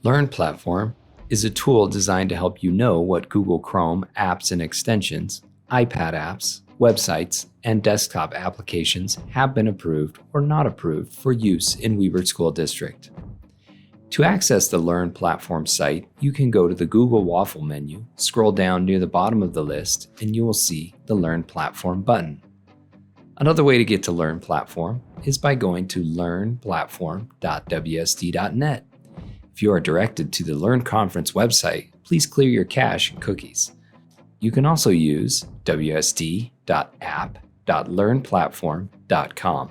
LearnPlatform is a tool designed to help you know what Google Chrome apps and extensions, iPad apps, websites, and desktop applications have been approved or not approved for use in Weber School District. To access the LearnPlatform site, you can go to the Google Waffle menu, scroll down near the bottom of the list, and you will see the LearnPlatform button. Another way to get to LearnPlatform is by going to learnplatform.wsd.net. If you are directed to the Learn Conference website, please clear your cache and cookies. You can also use wsd.app.learnplatform.com.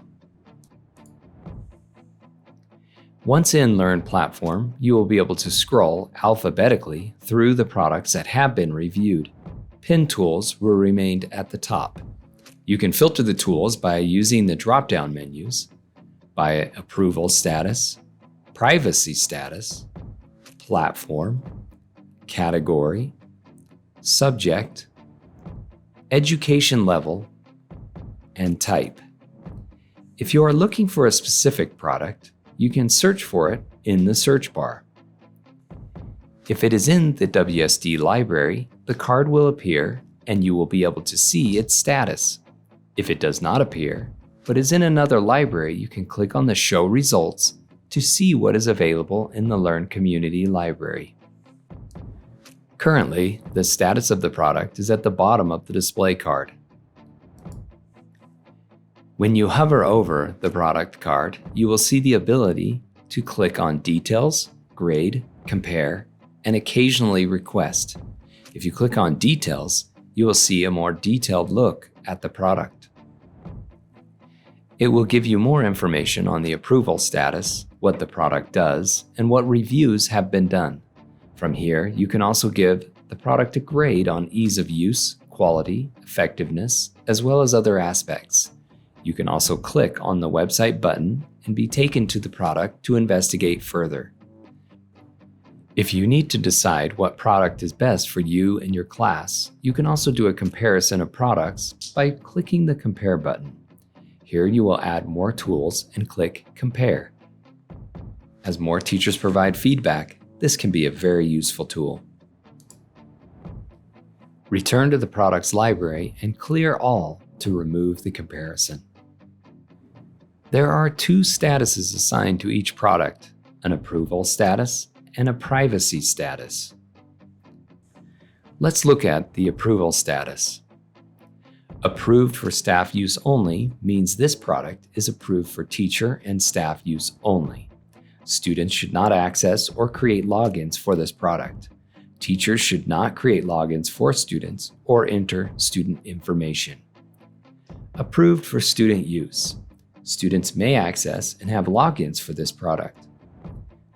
Once in LearnPlatform, you will be able to scroll alphabetically through the products that have been reviewed. Pin tools will remain at the top. You can filter the tools by using the drop-down menus, by approval status, privacy status, platform, category, subject, education level, and type. If you are looking for a specific product, you can search for it in the search bar. If it is in the WSD library, the card will appear and you will be able to see its status. If it does not appear, but is in another library, you can click on the Show Results to see what is available in the Learn Community Library. Currently, the status of the product is at the bottom of the display card. When you hover over the product card, you will see the ability to click on Details, Grade, Compare, and occasionally Request. If you click on Details, you will see a more detailed look at the product. It will give you more information on the approval status, what the product does, and what reviews have been done. From here, you can also give the product a grade on ease of use, quality, effectiveness, as well as other aspects. You can also click on the website button and be taken to the product to investigate further. If you need to decide what product is best for you and your class, you can also do a comparison of products by clicking the Compare button. Here you will add more tools and click Compare. As more teachers provide feedback, this can be a very useful tool. Return to the products library and clear all to remove the comparison. There are two statuses assigned to each product, an approval status and a privacy status. Let's look at the approval status. Approved for staff use only means this product is approved for teacher and staff use only. Students should not access or create logins for this product. Teachers should not create logins for students or enter student information. Approved for student use. Students may access and have logins for this product.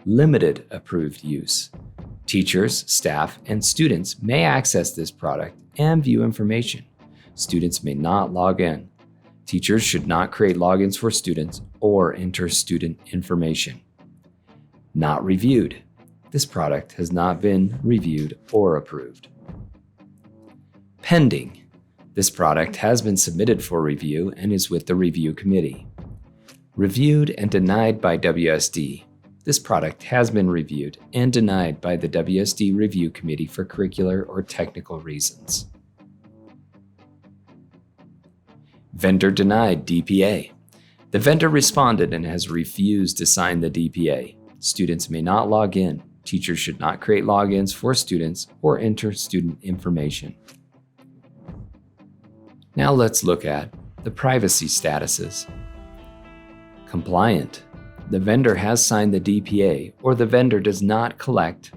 Limited approved use. Teachers, staff, and students may access this product and view information. Students may not log in. Teachers should not create logins for students or enter student information. Not reviewed. This product has not been reviewed or approved. Pending. This product has been submitted for review and is with the review committee. Reviewed and denied by WSD. This product has been reviewed and denied by the WSD Review Committee for curricular or technical reasons. Vendor denied DPA. The vendor responded and has refused to sign the DPA. Students may not log in. Teachers should not create logins for students or enter student information. Now let's look at the privacy statuses. Compliant. The vendor has signed the DPA or the vendor does not collect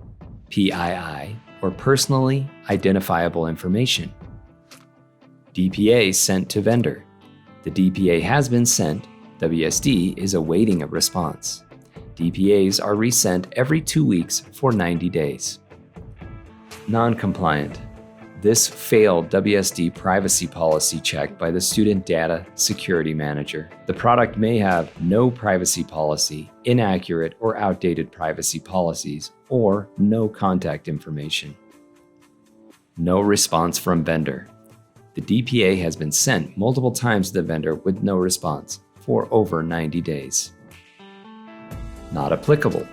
PII or personally identifiable information. DPA sent to vendor. The DPA has been sent. WSD is awaiting a response. DPAs are resent every 2 weeks for 90 days. Non-compliant. This failed WSD privacy policy check by the Student Data Security Manager. The product may have no privacy policy, inaccurate or outdated privacy policies, or no contact information. No response from vendor. The DPA has been sent multiple times to the vendor with no response for over 90 days. Not applicable.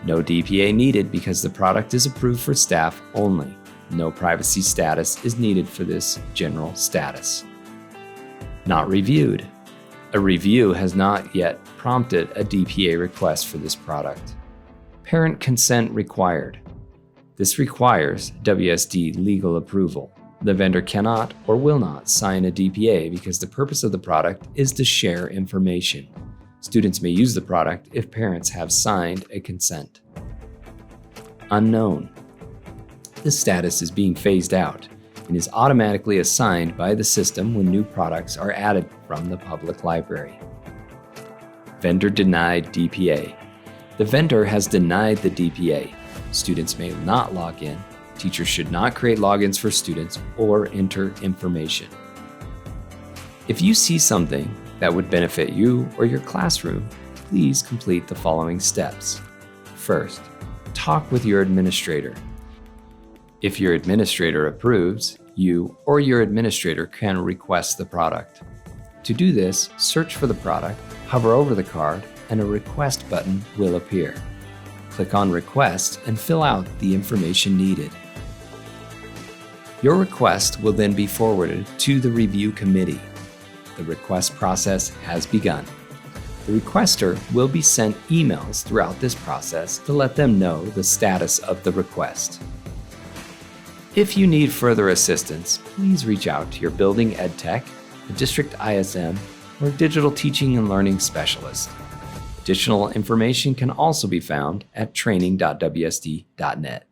No DPA needed because the product is approved for staff only. No privacy status is needed for this general status. Not reviewed. A review has not yet prompted a DPA request for this product. Parent consent required. This requires WSD legal approval. The vendor cannot or will not sign a DPA because the purpose of the product is to share information. Students may use the product if parents have signed a consent. Unknown. This status is being phased out and is automatically assigned by the system when new products are added from the public library. Vendor denied DPA. The vendor has denied the DPA. Students may not log in. Teachers should not create logins for students or enter information. If you see something that would benefit you or your classroom, please complete the following steps. First, talk with your administrator. If your administrator approves, you or your administrator can request the product. To do this, search for the product, hover over the card, and a request button will appear. Click on Request and fill out the information needed. Your request will then be forwarded to the review committee. The request process has begun. The requester will be sent emails throughout this process to let them know the status of the request. If you need further assistance, please reach out to your building ed tech, the district ISM, or digital teaching and learning specialist. Additional information can also be found at training.wsd.net.